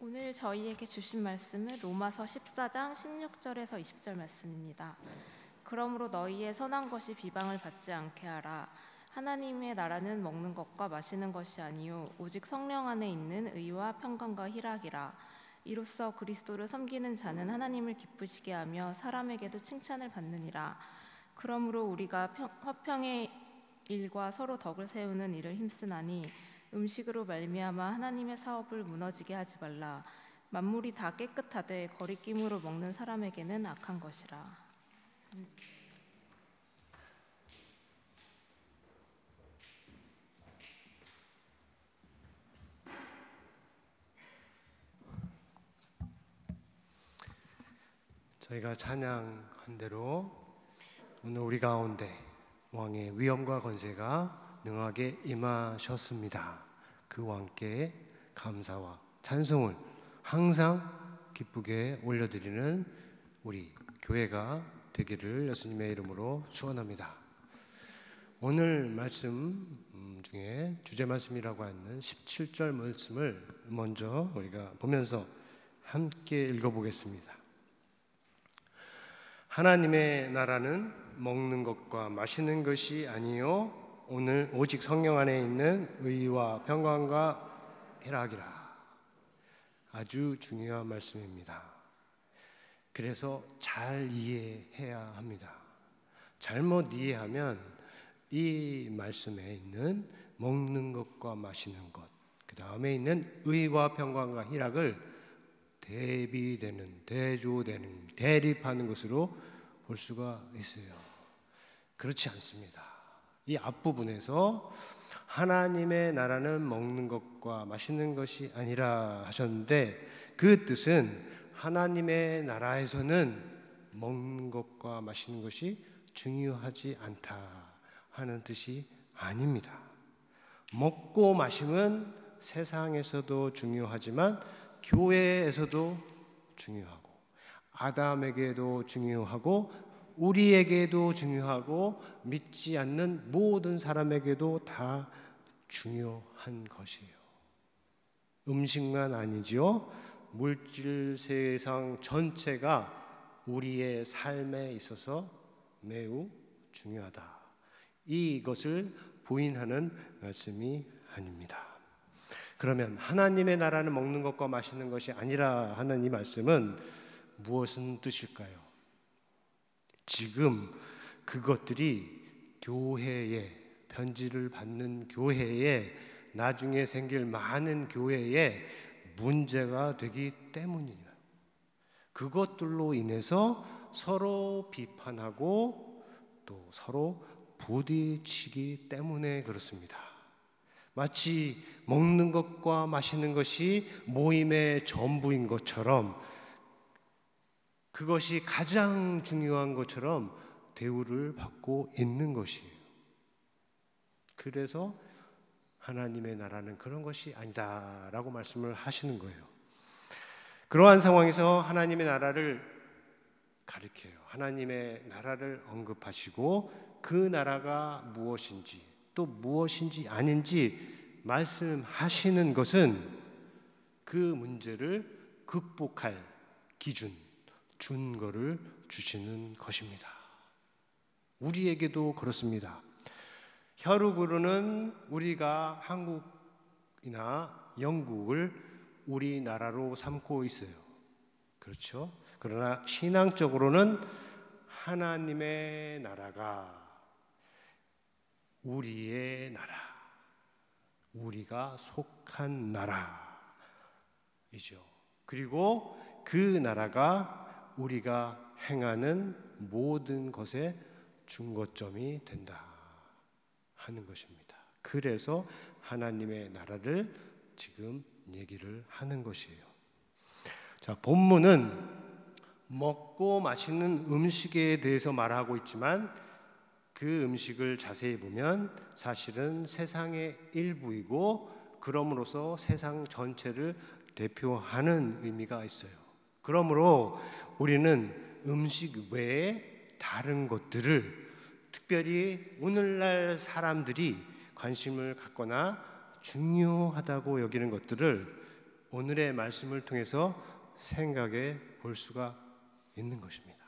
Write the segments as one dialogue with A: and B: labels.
A: 오늘 저희에게 주신 말씀은 로마서 14장 16절에서 20절 말씀입니다. 그러므로 너희의 선한 것이 비방을 받지 않게 하라. 하나님의 나라는 먹는 것과 마시는 것이 아니요 오직 성령 안에 있는 의와 평강과 희락이라. 이로써 그리스도를 섬기는 자는 하나님을 기쁘시게 하며 사람에게도 칭찬을 받느니라. 그러므로 우리가 화평의 일과 서로 덕을 세우는 일을 힘쓰나니 음식으로 말미암아 하나님의 사업을 무너지게 하지 말라. 만물이 다 깨끗하되 거리낌으로 먹는 사람에게는 악한 것이라.
B: 저희가 찬양한 대로 오늘 우리 가운데 왕의 위엄과 권세가 능하게 임하셨습니다. 그 왕께 감사와 찬송을 항상 기쁘게 올려드리는 우리 교회가 되기를 예수님의 이름으로 축원합니다. 오늘 말씀 중에 주제 말씀이라고 하는 17절 말씀을 먼저 우리가 보면서 함께 읽어보겠습니다. 하나님의 나라는 먹는 것과 마시는 것이 아니요 오늘 오직 성령 안에 있는 의와 평강과 희락이라. 아주 중요한 말씀입니다. 그래서 잘 이해해야 합니다. 잘못 이해하면 이 말씀에 있는 먹는 것과 마시는 것, 그 다음에 있는 의와 평강과 희락을 대비되는, 대조되는, 대립하는 것으로 볼 수가 있어요. 그렇지 않습니다. 이 앞부분에서 하나님의 나라는 먹는 것과 마시는 것이 아니라 하셨는데, 그 뜻은 하나님의 나라에서는 먹는 것과 마시는 것이 중요하지 않다 하는 뜻이 아닙니다. 먹고 마심은 세상에서도 중요하지만 교회에서도 중요하고 아담에게도 중요하고 우리에게도 중요하고 믿지 않는 모든 사람에게도 다 중요한 것이에요. 음식만 아니지요. 물질 세상 전체가 우리의 삶에 있어서 매우 중요하다. 이것을 부인하는 말씀이 아닙니다. 그러면 하나님의 나라는 먹는 것과 마시는 것이 아니라 하는 이 말씀은 무엇은 뜻일까요? 지금 그것들이 교회에, 편지를 받는 교회에, 나중에 생길 많은 교회에 문제가 되기 때문이에요. 그것들로 인해서 서로 비판하고 또 서로 부딪히기 때문에 그렇습니다. 마치 먹는 것과 마시는 것이 모임의 전부인 것처럼, 그것이 가장 중요한 것처럼 대우를 받고 있는 것이에요. 그래서 하나님의 나라는 그런 것이 아니다라고 말씀을 하시는 거예요. 그러한 상황에서 하나님의 나라를 가리켜요. 하나님의 나라를 언급하시고 그 나라가 무엇인지 또 무엇인지 아닌지 말씀하시는 것은 그 문제를 극복할 기준, 준거를 주시는 것입니다. 우리에게도 그렇습니다. 혈육으로는 우리가 한국이나 영국을 우리나라로 삼고 있어요. 그렇죠? 그러나 신앙적으로는 하나님의 나라가 우리의 나라, 우리가 속한 나라이죠. 그리고 그 나라가 우리가 행하는 모든 것의 중거점이 된다 하는 것입니다. 그래서 하나님의 나라를 지금 얘기를 하는 것이에요. 자, 본문은 먹고 마시는 음식에 대해서 말하고 있지만 그 음식을 자세히 보면 사실은 세상의 일부이고 그럼으로써 세상 전체를 대표하는 의미가 있어요. 그러므로 우리는 음식 외에 다른 것들을, 특별히 오늘날 사람들이 관심을 갖거나 중요하다고 여기는 것들을 오늘의 말씀을 통해서 생각해 볼 수가 있는 것입니다.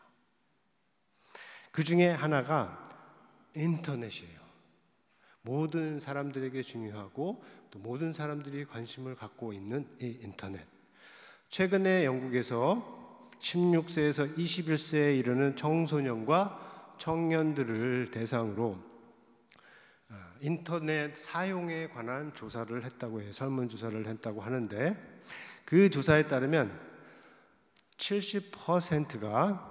B: 그 중에 하나가 인터넷이에요. 모든 사람들에게 중요하고 또 모든 사람들이 관심을 갖고 있는 이 인터넷. 최근에 영국에서 16세에서 21세에 이르는 청소년과 청년들을 대상으로 인터넷 사용에 관한 조사를 했다고 해요. 설문조사를 했다고 하는데, 그 조사에 따르면 70%가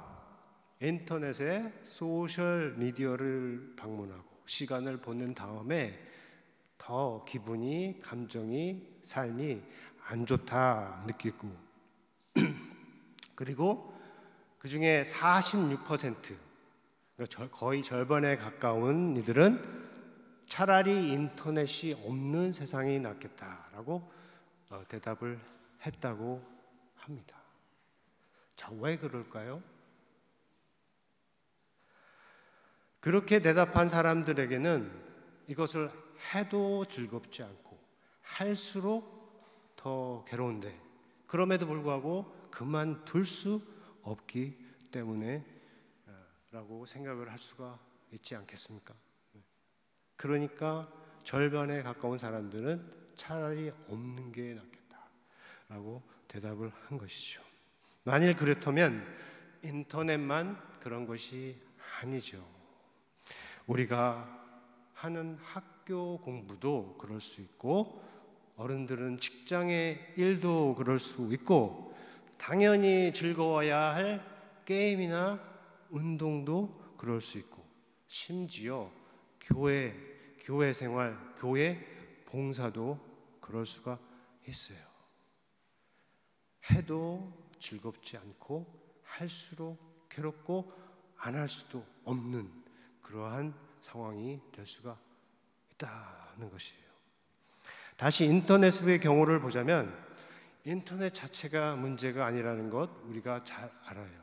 B: 인터넷에 소셜 미디어를 방문하고 시간을 보낸 다음에 더 기분이, 감정이, 삶이 안 좋다 느끼고, 그리고 그 중에 46%, 그러니까 거의 절반에 가까운 이들은 차라리 인터넷이 없는 세상이 낫겠다라고 대답을 했다고 합니다. 자, 왜 그럴까요? 그렇게 대답한 사람들에게는 이것을 해도 즐겁지 않고 할수록 더 괴로운데, 그럼에도 불구하고 그만둘 수 없기 때문에 라고 생각을 할 수가 있지 않겠습니까? 그러니까 절반에 가까운 사람들은 차라리 없는 게 낫겠다라고 대답을 한 것이죠. 만일 그렇다면 인터넷만 그런 것이 아니죠. 우리가 하는 학교 공부도 그럴 수 있고, 어른들은 직장의 일도 그럴 수 있고, 당연히 즐거워야 할 게임이나 운동도 그럴 수 있고, 심지어 교회 생활, 교회 봉사도 그럴 수가 있어요. 해도 즐겁지 않고 할수록 괴롭고 안 할 수도 없는 그러한 상황이 될 수가 있다는 것이에요. 다시 인터넷의 경우를 보자면 인터넷 자체가 문제가 아니라는 것 우리가 잘 알아요.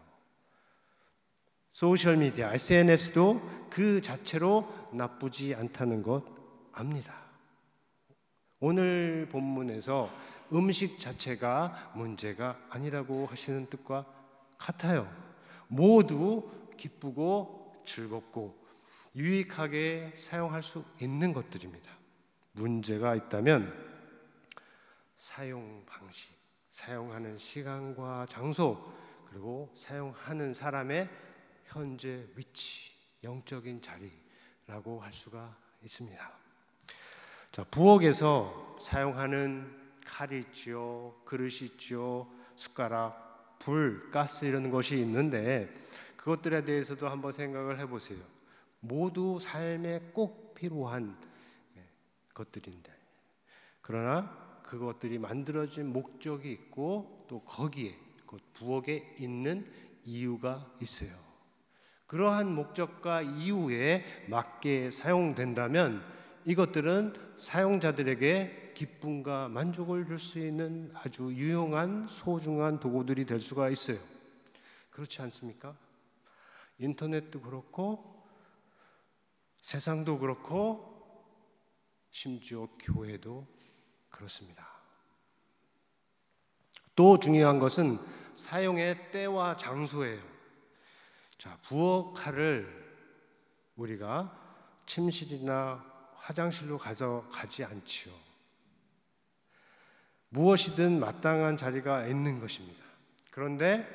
B: 소셜미디어, SNS도 그 자체로 나쁘지 않다는 것 압니다. 오늘 본문에서 음식 자체가 문제가 아니라고 하시는 뜻과 같아요. 모두 기쁘고 즐겁고 유익하게 사용할 수 있는 것들입니다. 문제가 있다면 사용 방식, 사용하는 시간과 장소, 그리고 사용하는 사람의 현재 위치, 영적인 자리라고 할 수가 있습니다. 자, 부엌에서 사용하는 칼이 있지요, 그릇이 있지요, 숟가락, 불, 가스 이런 것이 있는데 그것들에 대해서도 한번 생각을 해보세요. 모두 삶에 꼭 필요한 것들인데, 그러나 그것들이 만들어진 목적이 있고 또 거기에 그 부엌에 있는 이유가 있어요. 그러한 목적과 이유에 맞게 사용된다면 이것들은 사용자들에게 기쁨과 만족을 줄 수 있는 아주 유용한 소중한 도구들이 될 수가 있어요. 그렇지 않습니까? 인터넷도 그렇고 세상도 그렇고 심지어 교회도 그렇습니다. 또 중요한 것은 사용의 때와 장소예요. 자, 부엌 칼을 우리가 침실이나 화장실로 가져가지 않지요. 무엇이든 마땅한 자리가 있는 것입니다. 그런데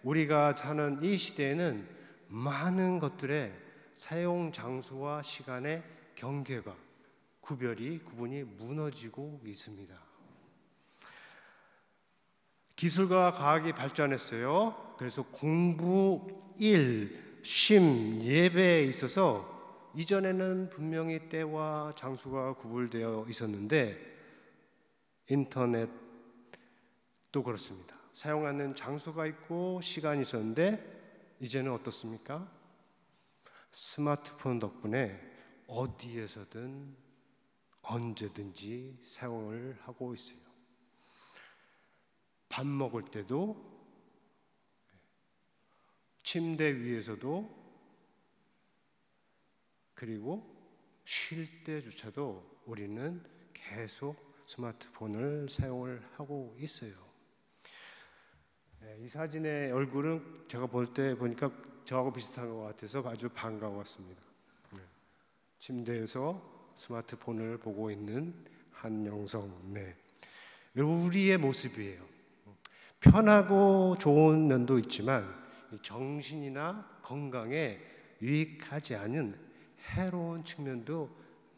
B: 우리가 사는 이 시대에는 많은 것들의 사용 장소와 시간의 경계가 구분이 무너지고 있습니다. 기술과 과학이 발전했어요. 그래서 공부, 일, 쉼, 예배에 있어서 이전에는 분명히 때와 장소가 구분되어 있었는데 인터넷도 그렇습니다. 사용하는 장소가 있고 시간이 있었는데 이제는 어떻습니까? 스마트폰 덕분에 어디에서든 언제든지 사용을 하고 있어요. 밥 먹을 때도, 침대 위에서도, 그리고 쉴 때조차도 우리는 계속 스마트폰을 사용을 하고 있어요. 이 사진의 얼굴은 제가 볼 때 보니까 저하고 비슷한 것 같아서 아주 반가웠습니다. 침대에서 스마트폰을 보고 있는 한영성. 우리의 모습이에요. 편하고 좋은 면도 있지만 정신이나 건강에 유익하지 않은 해로운 측면도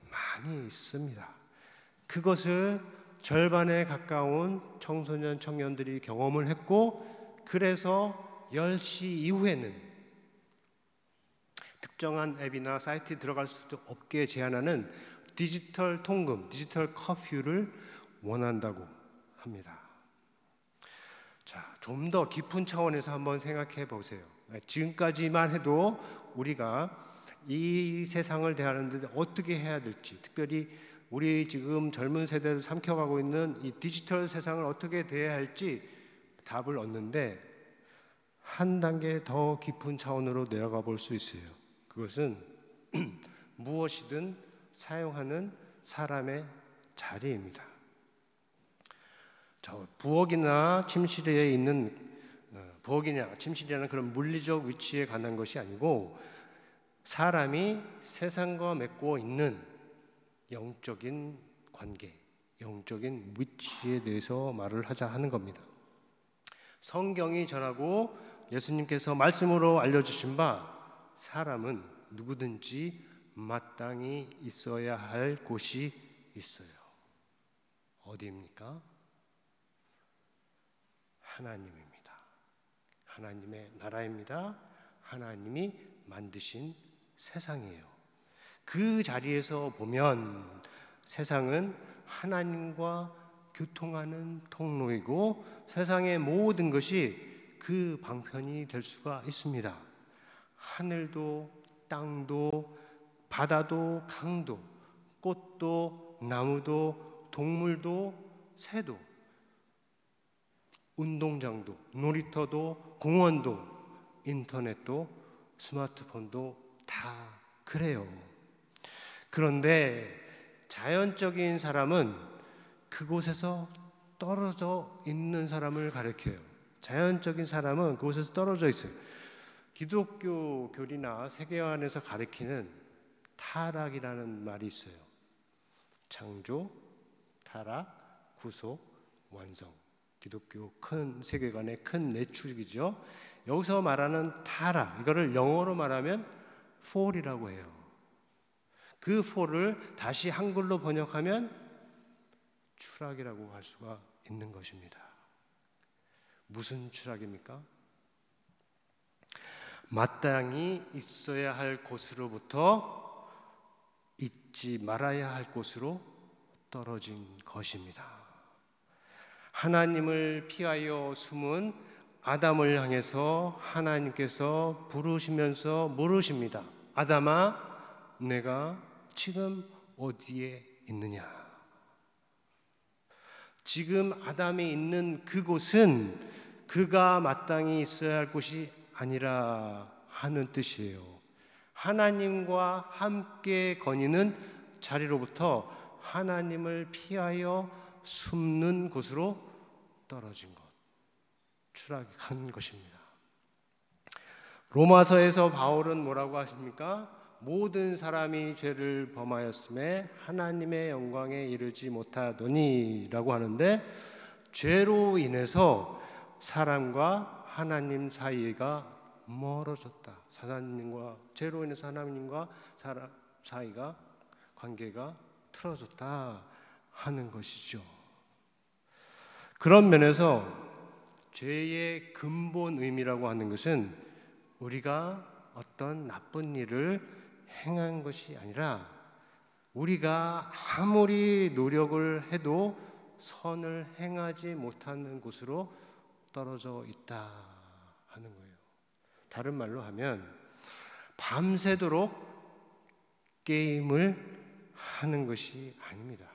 B: 많이 있습니다. 그것을 절반에 가까운 청소년 청년들이 경험을 했고, 그래서 10시 이후에는 특정한 앱이나 사이트에 들어갈 수도 없게 제한하는 디지털 통금, 디지털 커퓨를 원한다고 합니다. 자, 좀 더 깊은 차원에서 한번 생각해 보세요. 지금까지만 해도 우리가 이 세상을 대하는데 어떻게 해야 될지, 특별히 우리 지금 젊은 세대를 삼켜가고 있는 이 디지털 세상을 어떻게 대해야 할지 답을 얻는데, 한 단계 더 깊은 차원으로 내려가 볼 수 있어요. 그것은 무엇이든 사용하는 사람의 자리입니다. 부엌이나 침실에 있는 부엌이냐 침실이라는 그런 물리적 위치에 관한 것이 아니고, 사람이 세상과 맺고 있는 영적인 관계, 영적인 위치에 대해서 말을 하자 하는 겁니다. 성경이 전하고 예수님께서 말씀으로 알려주신 바, 사람은 누구든지 마땅히 있어야 할 곳이 있어요. 어디입니까? 하나님입니다. 하나님의 나라입니다. 하나님이 만드신 세상이에요. 그 자리에서 보면 세상은 하나님과 교통하는 통로이고, 세상의 모든 것이 그 방편이 될 수가 있습니다. 하늘도 땅도 바다도 강도, 꽃도 나무도 동물도 새도, 운동장도 놀이터도 공원도 인터넷도 스마트폰도 다 그래요. 그런데 자연적인 사람은 그곳에서 떨어져 있는 사람을 가리켜요. 자연적인 사람은 그곳에서 떨어져 있어요. 기독교 교리나 세계관에서 가리키는 타락이라는 말이 있어요. 창조, 타락, 구속, 완성. 기독교 큰 세계관의 큰 내축이죠. 여기서 말하는 타락, 이거를 영어로 말하면 fall이라고 해요. 그 fall을 다시 한글로 번역하면 추락이라고 할 수가 있는 것입니다. 무슨 추락입니까? 마땅히 있어야 할 곳으로부터 있지 말아야 할 곳으로 떨어진 것입니다. 하나님을 피하여 숨은 아담을 향해서 하나님께서 부르시면서 물으십니다. 아담아, 내가 지금 어디에 있느냐? 지금 아담이 있는 그곳은 그가 마땅히 있어야 할 곳이 아니라 하는 뜻이에요. 하나님과 함께 거니는 자리로부터 하나님을 피하여 숨는 곳으로 떨어진 것, 추락한 것입니다. 로마서에서 바울은 뭐라고 하십니까? 모든 사람이 죄를 범하였음에 하나님의 영광에 이르지 못하더니 라고 하는데, 죄로 인해서 사람과 하나님 사이가 멀어졌다. 죄로 인해서 하나님과 사람 사이가 관계가 틀어졌다 하는 것이죠. 그런 면에서 죄의 근본 의미라고 하는 것은 우리가 어떤 나쁜 일을 행한 것이 아니라 우리가 아무리 노력을 해도 선을 행하지 못하는 곳으로 떨어져 있다 하는 거예요. 다른 말로 하면 밤새도록 게임을 하는 것이 아닙니다.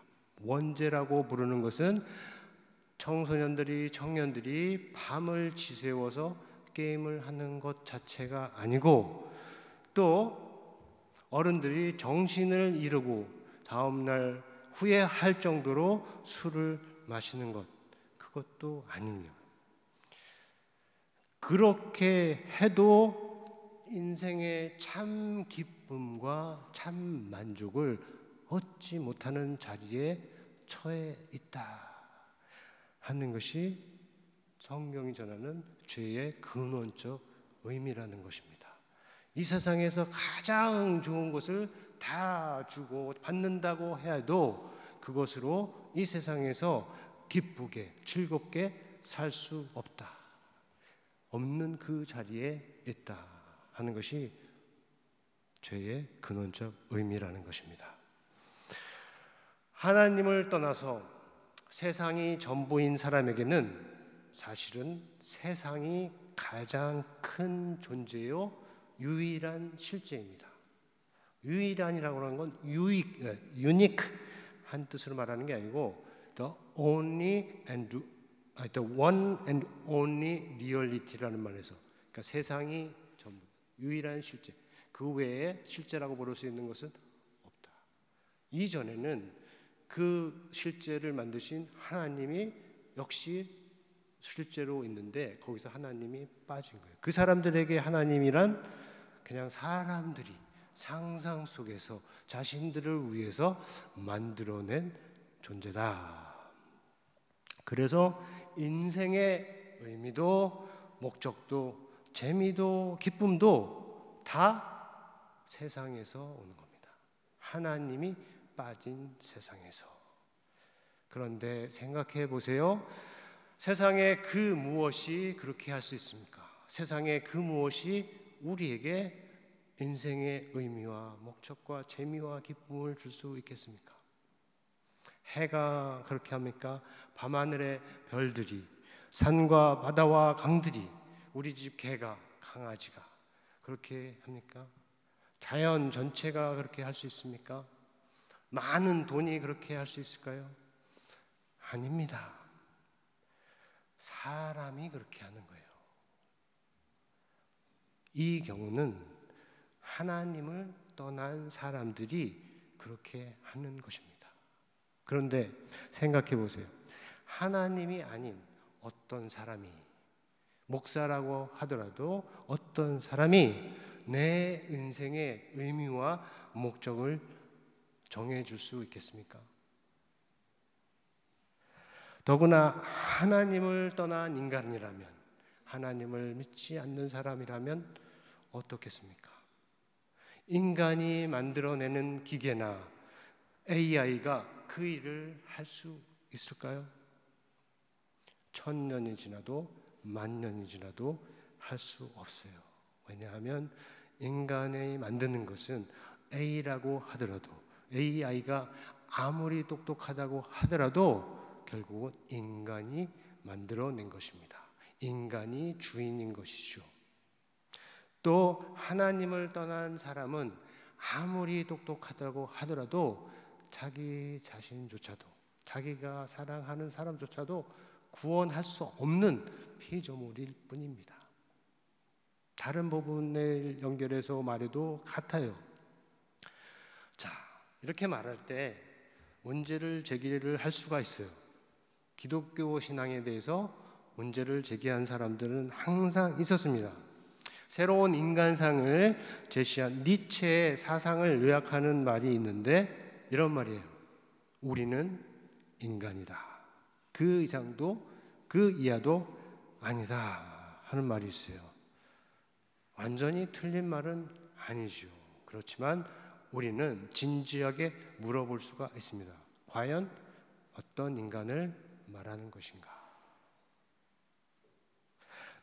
B: 원죄라고 부르는 것은 청소년들이, 청년들이 밤을 지새워서 게임을 하는 것 자체가 아니고, 또 어른들이 정신을 잃고 다음날 후회할 정도로 술을 마시는 것, 그것도 아니냐. 그렇게 해도 인생의 참 기쁨과 참 만족을 얻지 못하는 자리에 처해 있다 하는 것이 성경이 전하는 죄의 근원적 의미라는 것입니다. 이 세상에서 가장 좋은 것을 다 주고 받는다고 해도 그것으로 이 세상에서 기쁘게 즐겁게 살 수 없다. 없는 그 자리에 있다 하는 것이 죄의 근원적 의미라는 것입니다. 하나님을 떠나서 세상이 전부인 사람에게는 사실은 세상이 가장 큰 존재요 유일한 실제입니다. 유일한이라고 하는 건 유니크 한 뜻으로 말하는 게 아니고 the one and only reality라는 말에서, 그러니까 세상이 전부 유일한 실제, 그 외에 실제라고 부를 수 있는 것은 없다. 이전에는 그 실제를 만드신 하나님이 역시 실제로 있는데 거기서 하나님이 빠진 거예요. 그 사람들에게 하나님이란 그냥 사람들이 상상 속에서 자신들을 위해서 만들어낸 존재다. 그래서 인생의 의미도 목적도 재미도 기쁨도 다 세상에서 오는 겁니다. 하나님이 빠진 세상에서. 그런데 생각해 보세요. 세상에 그 무엇이 그렇게 할 수 있습니까? 세상에 그 무엇이 우리에게 인생의 의미와 목적과 재미와 기쁨을 줄 수 있겠습니까? 해가 그렇게 합니까? 밤하늘의 별들이, 산과 바다와 강들이, 우리 집 개가, 강아지가 그렇게 합니까? 자연 전체가 그렇게 할 수 있습니까? 많은 돈이 그렇게 할 수 있을까요? 아닙니다. 사람이 그렇게 하는 거예요. 이 경우는 하나님을 떠난 사람들이 그렇게 하는 것입니다. 그런데 생각해 보세요. 하나님이 아닌 어떤 사람이, 목사라고 하더라도 어떤 사람이 내 인생의 의미와 목적을 정해줄 수 있겠습니까? 더구나 하나님을 떠난 인간이라면, 하나님을 믿지 않는 사람이라면 어떻겠습니까? 인간이 만들어내는 기계나 AI가 그 일을 할 수 있을까요? 1000년이 지나도 10,000년이 지나도 할 수 없어요. 왜냐하면 인간이 만드는 것은 A라고 하더라도, AI가 아무리 똑똑하다고 하더라도 결국은 인간이 만들어낸 것입니다. 인간이 주인인 것이죠. 또 하나님을 떠난 사람은 아무리 똑똑하다고 하더라도 자기 자신조차도, 자기가 사랑하는 사람조차도 구원할 수 없는 피조물일 뿐입니다. 다른 부분을 연결해서 말해도 같아요. 자, 이렇게 말할 때 문제를 제기를 할 수가 있어요. 기독교 신앙에 대해서 문제를 제기한 사람들은 항상 있었습니다. 새로운 인간상을 제시한 니체의 사상을 요약하는 말이 있는데 이런 말이에요. 우리는 인간이다. 그 이상도 그 이하도 아니다 하는 말이 있어요. 완전히 틀린 말은 아니죠. 그렇지만 우리는 진지하게 물어볼 수가 있습니다. 과연 어떤 인간을 말하는 것인가?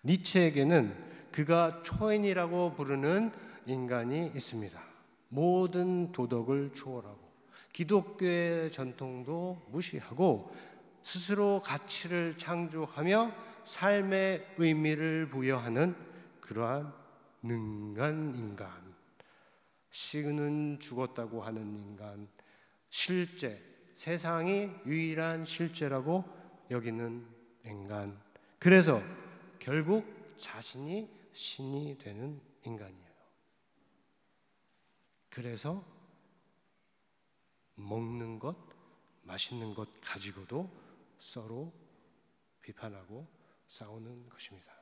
B: 니체에게는 그가 초인이라고 부르는 인간이 있습니다. 모든 도덕을 초월하고 기독교의 전통도 무시하고 스스로 가치를 창조하며 삶의 의미를 부여하는 그러한 능한 인간, 시는 죽었다고 하는 인간, 실제, 세상이 유일한 실제라고 여기는 인간. 그래서 결국 자신이 신이 되는 인간이에요. 그래서 먹는 것, 맛있는 것 가지고도 서로 비판하고 싸우는 것입니다.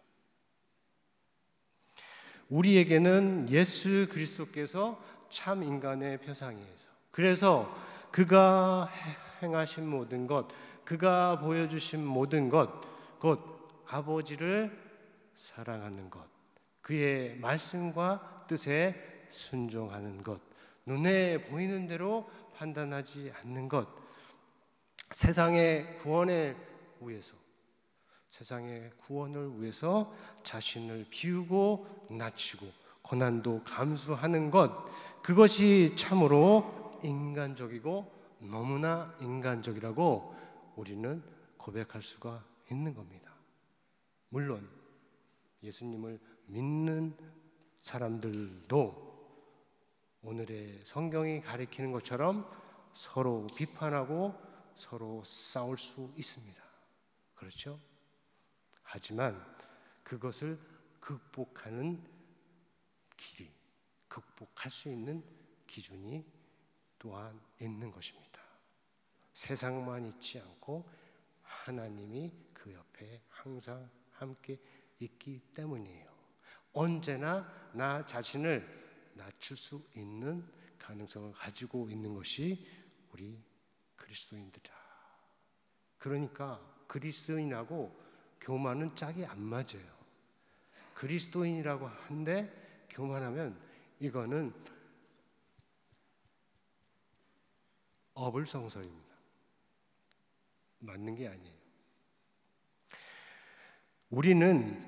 B: 우리에게는 예수 그리스도께서 참 인간의 표상이에요. 그래서 그가 행하신 모든 것, 그가 보여주신 모든 것, 곧 아버지를 사랑하는 것, 그의 말씀과 뜻에 순종하는 것, 눈에 보이는 대로 판단하지 않는 것, 세상의 구원을 위해서 자신을 비우고 낮추고 고난도 감수하는 것, 그것이 참으로 인간적이고 너무나 인간적이라고 우리는 고백할 수가 있는 겁니다. 물론 예수님을 믿는 사람들도 오늘의 성경이 가리키는 것처럼 서로 비판하고 서로 싸울 수 있습니다. 그렇죠? 하지만 그것을 극복하는 길이, 극복할 수 있는 기준이 또한 있는 것입니다. 세상만 있지 않고 하나님이 그 옆에 항상 함께 있기 때문이에요. 언제나 나 자신을 낮출 수 있는 가능성을 가지고 있는 것이 우리 그리스도인들이다. 그러니까 그리스도인하고 교만은 짝이 안 맞아요. 그리스도인이라고 한데 교만하면 이거는 어불성설입니다. 맞는 게 아니에요. 우리는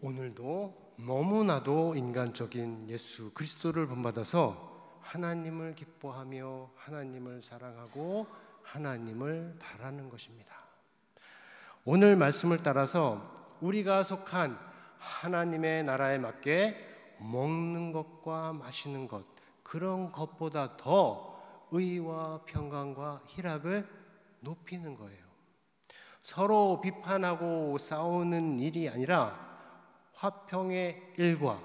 B: 오늘도 너무나도 인간적인 예수 그리스도를 본받아서 하나님을 기뻐하며 하나님을 사랑하고 하나님을 바라는 것입니다. 오늘 말씀을 따라서 우리가 속한 하나님의 나라에 맞게 먹는 것과 마시는 것, 그런 것보다 더 의와 평강과 희락을 높이는 거예요. 서로 비판하고 싸우는 일이 아니라 화평의 일과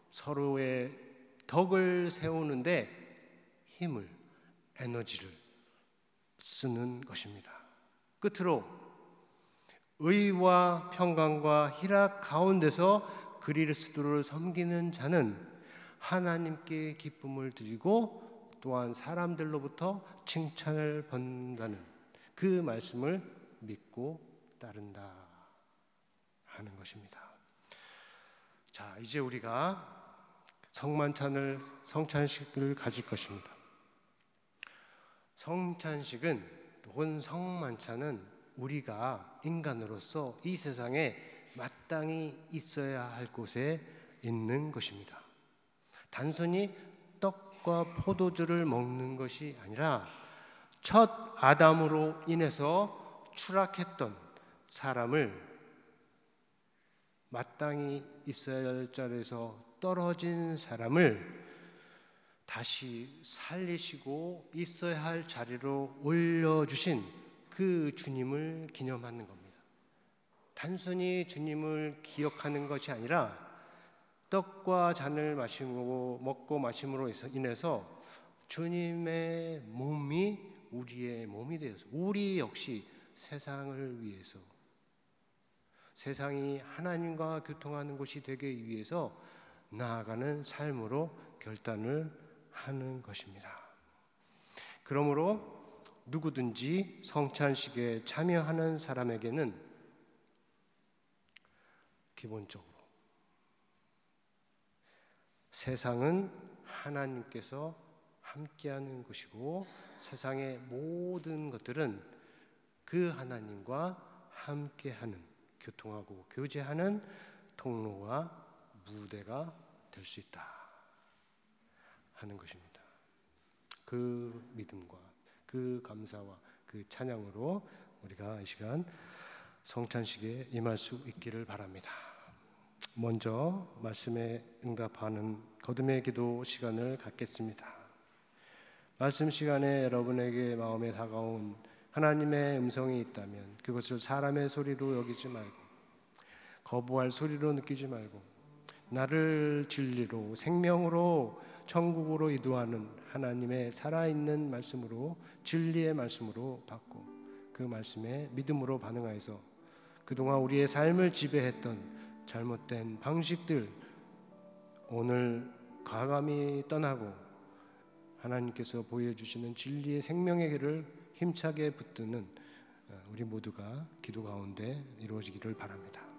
B: 서로의 덕을 세우는데 힘을, 에너지를 쓰는 것입니다. 끝으로 의와 평강과 희락 가운데서 그리스도를 섬기는 자는 하나님께 기쁨을 드리고 또한 사람들로부터 칭찬을 받는다는 그 말씀을 믿고 따른다 하는 것입니다. 자, 이제 우리가 성찬식을 가질 것입니다. 성찬식은 혹은 성만찬은 우리가 인간으로서 이 세상에 마땅히 있어야 할 곳에 있는 것입니다. 단순히 떡과 포도주를 먹는 것이 아니라 첫 아담으로 인해서 추락했던 사람을 마땅히 있어야 할 자리에서 떨어진 사람을 다시 살리시고 있어야 할 자리로 올려주신 그 주님을 기념하는 겁니다. 단순히 주님을 기억하는 것이 아니라 떡과 잔을 먹고 마심으로 인해서 주님의 몸이 우리의 몸이 되어서 우리 역시 세상을 위해서, 세상이 하나님과 교통하는 곳이 되기 위해서 나아가는 삶으로 결단을 하는 것입니다. 그러므로 누구든지 성찬식에 참여하는 사람에게는 기본적으로 세상은 하나님께서 함께하는 것이고 세상의 모든 것들은 그 하나님과 함께하는, 교통하고 교제하는 통로와 무대가 될 수 있다 하는 것입니다. 그 믿음과 그 감사와 그 찬양으로 우리가 이 시간 성찬식에 임할 수 있기를 바랍니다. 먼저 말씀에 응답하는 거듭의 기도 시간을 갖겠습니다. 말씀 시간에 여러분에게 마음에 다가온 하나님의 음성이 있다면 그것을 사람의 소리로 여기지 말고, 거부할 소리로 느끼지 말고, 나를 진리로 생명으로 천국으로 인도하는 하나님의 살아있는 말씀으로, 진리의 말씀으로 받고 그 말씀에 믿음으로 반응하여서 그동안 우리의 삶을 지배했던 잘못된 방식들 오늘 과감히 떠나고 하나님께서 보여주시는 진리의 생명의 길을 힘차게 붙드는 우리 모두가 기도 가운데 이루어지기를 바랍니다.